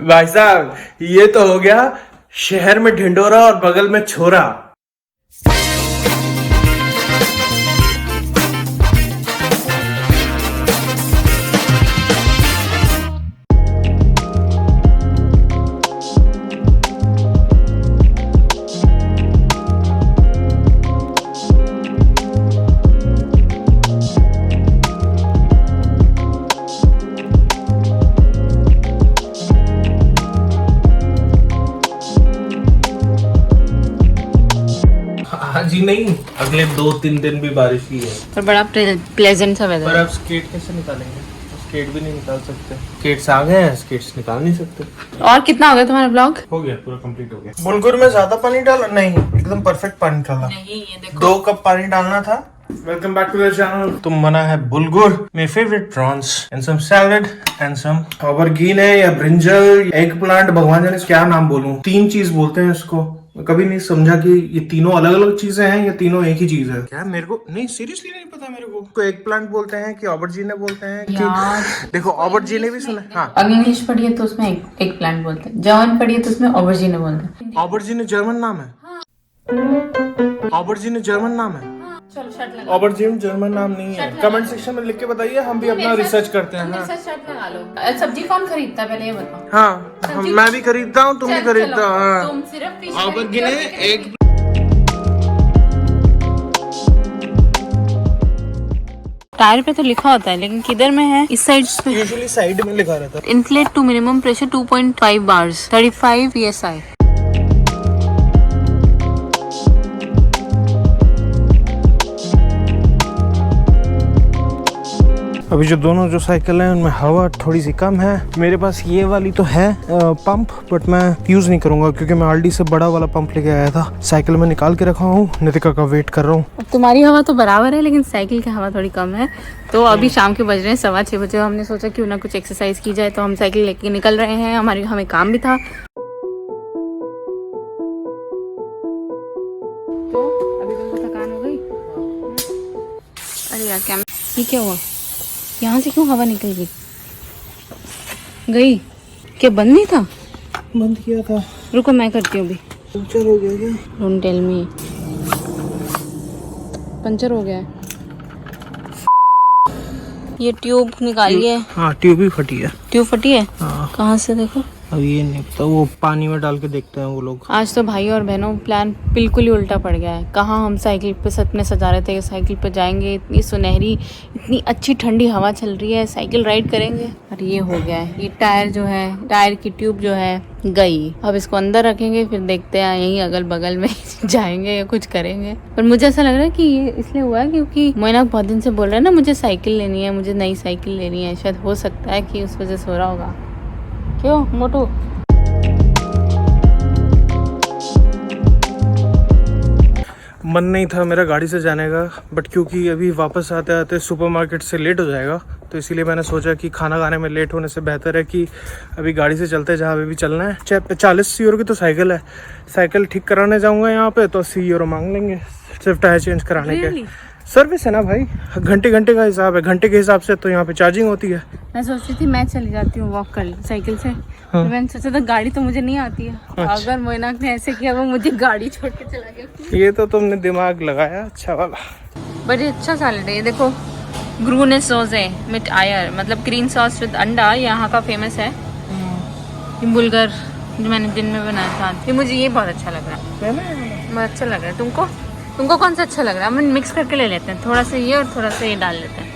भाई साहब ये तो हो गया शहर में ढिंडोरा और बगल में छोरा। आज ही नहीं, अगले 2-3 दिन भी बारिश ही है। पर बड़ा प्लेजेंट सा वेदर। पर अब स्केट कैसे निकालेंगे? स्केट भी नहीं निकाल सकते। स्केट्स आ गए हैं, स्केट्स निकाल नहीं सकते। और कितना हो गया तुम्हारा ब्लॉग? हो गया, पूरा कंप्लीट हो गया। बुलगुर में ज्यादा पानी डाला नहीं, एकदम परफेक्ट पानी डाला। नहीं, ये देखो 2 कप पानी डालना था। Welcome back to the channel. तुम बना है बुलगुर में favourite prawns and some salad and some aubergine है या ब्रिंजल, एग प्लांट, भगवान जाने क्या नाम बोलूं। 3 चीज बोलते हैं इसको। मैं कभी नहीं समझा कि ये तीनों अलग अलग चीजें हैं या तीनों एक ही चीज है। क्या मेरे को नहीं, सीरियसली नहीं पता मेरे को एग प्लांट बोलते हैं कि ऑबरजीने बोलते हैं कि देखो ऑबरजीने भी सुना। हाँ, अगर इंग्लिश पढ़िए तो उसमें एक प्लांट बोलते हैं, जर्मन पढ़िए तो उसमें ऑबरजीने बोलते हैं। ऑबरजीने जर्मन नाम है। ऑबरजीने जर्मन नाम है। चलो शर्ट लगा। ऑबरजीन जर्मन नाम नहीं है। कमेंट सेक्शन में लिख के बताइए, हम भी अपना रिसर्च करते हैं। हाँ, शर्ट लगा लो। सब्जी कौन खरीदता है पहले ये बताओ। हाँ, मैं भी खरीदता हूँ, तुम भी खरीदता हो। हाँ, तुम सिर्फ फिश ऑबरजीने एक टायर पे तो लिखा होता है, लेकिन किधर में है? इस साइड पे यूजुअली साइड में लिखा रहता है। Inflate to minimum pressure 2.5 bars 35 psi। अभी जो दोनों जो साइकिल हैं उनमें हवा थोड़ी सी कम है। मेरे पास ये वाली तो है पंप, बट मैं यूज नहीं करूंगा क्योंकि मैं आल्डी से बड़ा वाला पंप लेके आया था। साइकिल में निकाल के रखा हूँ, नितिका का वेट कर रहा हूँ। अब तुम्हारी हवा तो बराबर है, लेकिन साइकिल की हवा थोड़ी कम है। तो अभी शाम के बज रहे हैं 6:15 बजे। हमने सोचा क्यों ना कुछ एक्सरसाइज की जाए, तो हम साइकिल लेके निकल रहे हैं। हमें काम भी था, तो अभी तुमको थकान हो गई। अरे यार, ये क्या हुआ? यहाँ से क्यों हवा निकल गई? क्या बंद नहीं था? बंद किया था। रुको मैं करती हूँ अभी। पंचर हो गया क्या? Don't tell me. पंचर हो गया है। ये ट्यूब निकालिए। हाँ, ट्यूब भी फटी है। ट्यूब फटी है? हाँ। कहाँ से देखो? अब ये नहीं पता, वो पानी में डाल के देखते हैं वो लोग। आज तो भाई और बहनों प्लान बिल्कुल ही उल्टा पड़ गया है। कहाँ हम साइकिल पे सपने सजा रहे थे कि साइकिल पे जाएंगे, इतनी सुनहरी, इतनी अच्छी ठंडी हवा चल रही है, साइकिल राइड करेंगे, और ये हो गया है। ये टायर जो है, टायर की ट्यूब जो है गई। अब इसको अंदर रखेंगे, फिर देखते हैं यहीं अगल बगल में जाएंगे या कुछ करेंगे। पर मुझे ऐसा लग रहा है कि ये इसलिए हुआ है क्योंकि मोइना बहुत दिन से बोल रहा है ना, मुझे साइकिल लेनी है, मुझे नई साइकिल लेनी है। शायद हो सकता है कि उस वजह से हो रहा होगा। क्यों मोटू? मन नहीं था मेरा गाड़ी से जाने का, बट क्योंकि अभी वापस आते आते सुपरमार्केट से लेट हो जाएगा, तो इसीलिए मैंने सोचा कि खाना खाने में लेट होने से बेहतर है कि अभी गाड़ी से चलते जहाँ पे भी चलना है। 40 यूरो की तो साइकिल है। साइकिल ठीक कराने जाऊंगा यहाँ पे तो 80 यूरो मांग लेंगे सिर्फ टायर चेंज कराने के। सर्विस है ना भाई, घंटे का हिसाब है। घंटे के हिसाब से तो यहाँ पे चार्जिंग होती है। मैं सोच रही थी मैं चली जाती हूँ वॉक कर साइकिल से। हाँ। तो मैंने सोचा था गाड़ी तो मुझे नहीं आती है। अच्छा। अगर मोइनाक ने ऐसे किया वो मुझे गाड़ी छोड़ के चला गया। ये तो तुमने दिमाग लगाया अच्छा वाला। बड़ी अच्छा सैलेड है ये, देखो। ग्रूने सॉस है मिट आयर, मतलब ग्रीन सॉस विद अंडा, यहाँ का फेमस है। ये बुलगर जो मैंने दिन में बनाया था, ये मुझे ये बहुत अच्छा लग रहा है। बहुत अच्छा लग रहा है। तुमको कौन सा अच्छा लग रहा है? हम मिक्स करके ले लेते हैं, थोड़ा सा ये और थोड़ा सा ये डाल लेते हैं।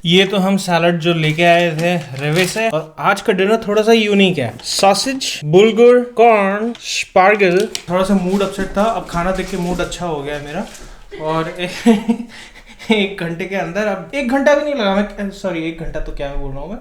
ये तो हम सैलड जो लेके आए थे रेवे से, और आज का डिनर थोड़ा सा यूनिक है। सॉसेज, बुलगुर, कॉर्न, स्पार्गल। थोड़ा सा मूड अपसेट था, अब खाना देख के मूड अच्छा हो गया है मेरा। और 1 घंटे के अंदर, अब 1 घंटा भी नहीं लगा, मैं सॉरी 1 घंटा तो क्या बोल रहा हूँ मैं,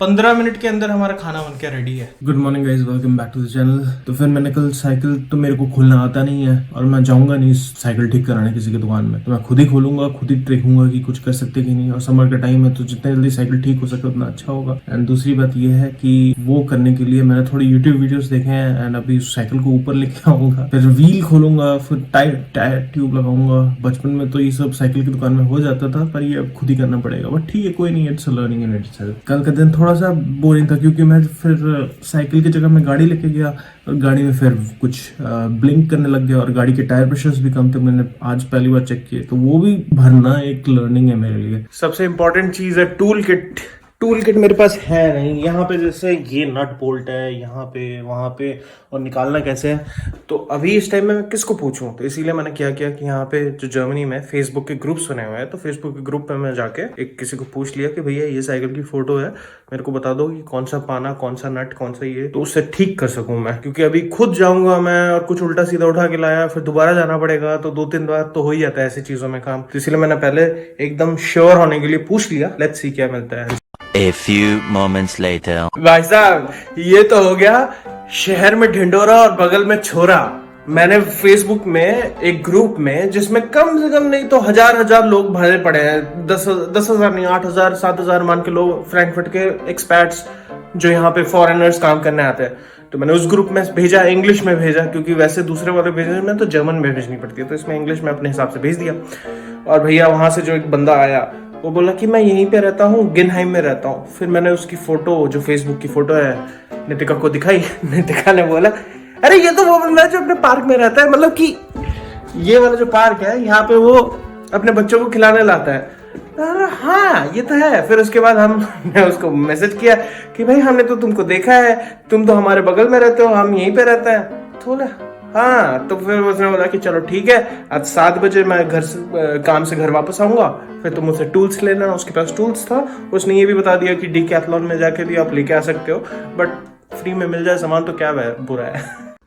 15 मिनट के अंदर हमारा खाना बन के रेडी है। Good morning guys, welcome back to the channel. तो फिर मैंने कल साइकिल तो मेरे को खोलना आता नहीं है और मैं जाऊंगा नहीं साइकिल ठीक कराने किसी की दुकान में, तो मैं खुद ही खोलूंगा, खुद ही देखूंगा कि कुछ कर सकते कि नहीं। और समर का टाइम है तो जितने जल्दी साइकिल ठीक हो सके उतना अच्छा होगा। एंड दूसरी बात यह है कि वो करने के लिए मैंने थोड़ी यूट्यूब वीडियोस देखे हैं एंड अभी साइकिल को ऊपर लेके आऊंगा, फिर व्हील खोलूंगा, फिर टायर ट्यूब लगाऊंगा। बचपन में तो ये सब साइकिल की दुकान में हो जाता था, पर ये अब खुद ही करना पड़ेगा। बट ठीक है, कोई नहीं, इट्स लर्निंग एंड इट्स। कल का दिन थोड़ा सा बोरिंग था क्योंकि मैं फिर साइकिल की जगह में गाड़ी लेके गया और गाड़ी में फिर कुछ ब्लिंक करने लग गया और गाड़ी के टायर प्रेशर्स भी कम थे। मैंने आज पहली बार चेक किए, तो वो भी भरना एक लर्निंग है मेरे लिए। सबसे इंपॉर्टेंट चीज है टूल किट। टूल किट मेरे पास है नहीं। यहाँ पे जैसे ये नट बोल्ट है, यहाँ पे वहाँ पे, और निकालना कैसे है, तो अभी इस टाइम में मैं किसको पूछूं। तो इसीलिए मैंने क्या किया कि यहाँ पे जो जर्मनी में फेसबुक के ग्रुप्स बने हुए हैं, तो फेसबुक के ग्रुप पे मैं जाके एक किसी को पूछ लिया कि भैया ये साइकिल की फोटो है, मेरे को बता दो कि कौन सा पाना, कौन सा नट, कौन सा ये, तो उससे ठीक कर सकूं मैं। क्योंकि अभी खुद जाऊंगा मैं और कुछ उल्टा सीधा उठा के लाया, फिर दोबारा जाना पड़ेगा, तो 2-3 बार तो हो ही जाता है ऐसी चीजों में काम। तो इसलिए मैंने पहले एकदम श्योर होने के लिए पूछ लिया। लेट्स सी क्या मिलता है। A few moments later. भाई साहब, ये तो हो गया शहर में ढिंडोरा और बगल में छोरा। मैंने फेसबुक में एक ग्रुप में, जिसमें कम से कम नहीं तो हजार लोग भरे पड़े हैं, 10,000 नहीं, 8,000 7,000 मान के लोग, फ्रैंकफर्ट के एक्सपैट्स जो यहाँ पे फॉरेनर्स काम करने आते हैं। तो मैंने उस ग्रुप में भेजा, इंग्लिश में भेजा, क्योंकि वैसे दूसरे वाले भेजने में तो जर्मन में भेजनी पड़ती है, तो इसमें इंग्लिश में अपने हिसाब से भेज दिया। और भैया वहां से जो एक बंदा आया, वो बोला कि मैं यहीं पे रहता हूँ, गिनहाइम में रहता हूँ। फिर मैंने उसकी फोटो, जो फेसबुक की फोटो है, नितिका को दिखाई। नितिका ने बोला, अरे ये तो वो बंदा है जो अपने पार्क में रहता है, मतलब कि ये वाला जो पार्क है यहाँ पे वो अपने बच्चों को खिलाने लाता है। अरे हाँ, ये तो है। फिर उसके बाद मैं उसको मैसेज किया कि भाई हमने तो तुमको देखा है, तुम तो हमारे बगल में रहते हो, हम यहीं पे रहते हैं। तो बोला हाँ। तो फिर उसने बोला कि चलो ठीक है, आज 7 बजे मैं घर से काम से घर वापस आऊंगा, फिर तुम मुझसे टूल्स लेना। उसके पास टूल्स था। उसने ये भी बता दिया कि डीकैथलॉन में जाके भी आप लेके आ सकते हो, बट फ्री में मिल जाए सामान तो क्या बुरा है।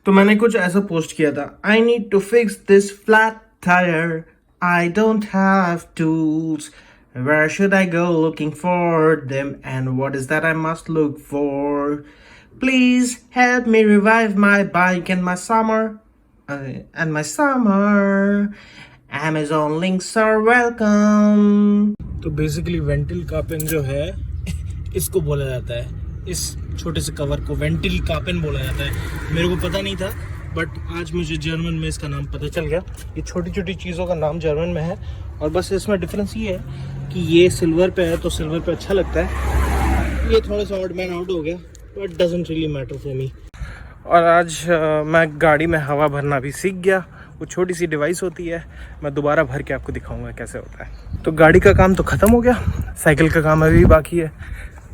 तो मैंने कुछ ऐसा पोस्ट किया था, I need to fix this flat tyre, I don't have tools, where should I go looking for them, and what is that I must look for? Please help me revive my bike and my summer. Amazon links are welcome. तो basically वेंटिल कापेन जो है इसको बोला जाता है, इस छोटे से कवर को वेंटिल कापेन बोला जाता है। मेरे को पता नहीं था, बट आज मुझे जर्मन में इसका नाम पता चल गया। ये छोटी छोटी चीज़ों का नाम जर्मन में है, और बस इसमें डिफरेंस ये है कि ये सिल्वर पे है तो सिल्वर पे अच्छा लगता है, ये थोड़ा सा ऑड मैन आउट हो गया, but doesn't really matter for me. और आज मैं गाड़ी में हवा भरना भी सीख गया। वो छोटी सी डिवाइस होती है, मैं दोबारा भर के आपको दिखाऊंगा कैसे होता है। तो गाड़ी का काम तो ख़त्म हो गया, साइकिल का काम अभी भी बाकी है।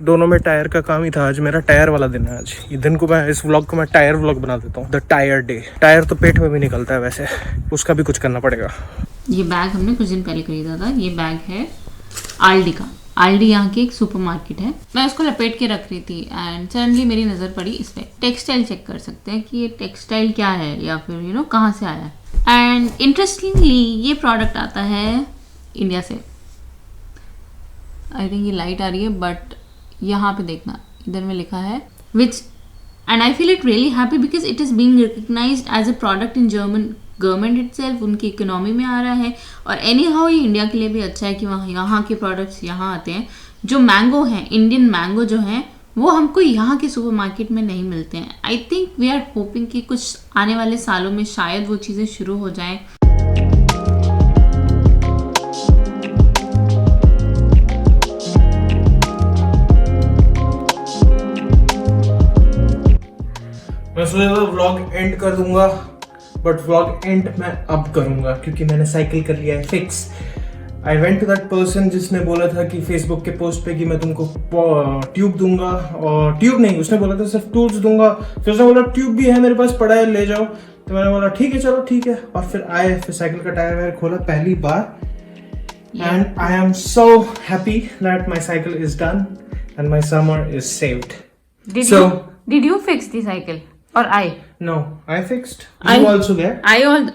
दोनों में टायर का काम ही था। आज मेरा टायर वाला दिन है। आज ये दिन को मैं, इस व्लॉग को मैं टायर व्लॉग बना देता हूँ, द टायर डे। टायर तो पेट में भी निकलता है वैसे, उसका भी कुछ करना पड़ेगा। ये बैग हमने कुछ दिन पहले खरीदा था। ये बैग है आल्डी का। आल्डी यहाँ की एक सुपरमार्केट है। मैं उसको लपेट के रख रही थी एंड सडनली मेरी नज़र पड़ी इस पे। टेक्सटाइल चेक कर सकते हैं कि ये टेक्सटाइल क्या है या फिर कहाँ से आया है। एंड इंटरेस्टिंगली ये प्रोडक्ट आता है इंडिया से। आई थिंक ये लाइट आ रही है, बट यहाँ पे देखना, इधर में लिखा है which, and I feel it really happy because it is being recognised as a product in German government itself. उनकी इकोनॉमी में आ रहा है, और एनी हाउ ये इंडिया के लिए भी अच्छा है कि वहाँ यहाँ के प्रोडक्ट्स यहाँ आते हैं। जो मैंगो हैं, इंडियन मैंगो जो हैं, वो हमको यहाँ के सुपरमार्केट में नहीं मिलते हैं। I think we are hoping कि कुछ आने वाले सालों में शायद वो चीज़ें शुरू हो जाएं। मैं सोचा था व्लॉग एंड कर दूंगा, बट व्लॉग एंड मैं अब करूंगा क्योंकि मैंने साइकिल कर लिया है fix. I went to that person जिसने बोला था कि फेसबुक के पोस्ट पे कि मैं तुमको ट्यूब दूंगा, और ट्यूब नहीं, उसने बोला था सिर्फ टूल्स दूंगा। फिर उसने बोला ट्यूब भी है मेरे पास, पड़ा है, ले जाओ। तो मैंने बोला ठीक है, चलो ठीक है। और फिर आए, फिर साइकिल का टायर वायर खोला पहली बार, and I am so happy that my cycle is done and my summer is saved. Did you fix the cycle? और I No, I fixed. I- You also there?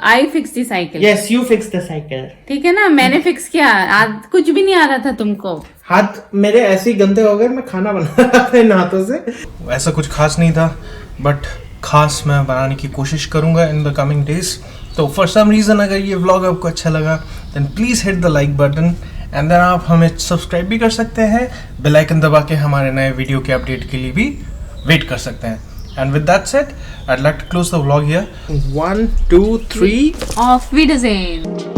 I fixed the cycle. Yes, you fixed the cycle. ठीक है ना, मैंने fix किया। आज कुछ भी नहीं आ रहा था तुमको। हाथ मेरे ऐसे ही गंदे हो गए, मैं खाना बना रहा था इन हाथों से। ऐसा कुछ खास नहीं था, बट खास मैं बनाने की कोशिश करूंगा इन द कमिंग डेज। तो फॉर सम रीज़न अगर ये व्लॉग आपको अच्छा लगा then please hit the like button and then आप हमें सब्सक्राइब भी कर सकते हैं, बेल आइकन दबा के हमारे नए वीडियो के अपडेट के लिए भी वेट कर सकते हैं। And with that said, I'd like to close the vlog here. 1, 2, 3. Auf Wiedersehen.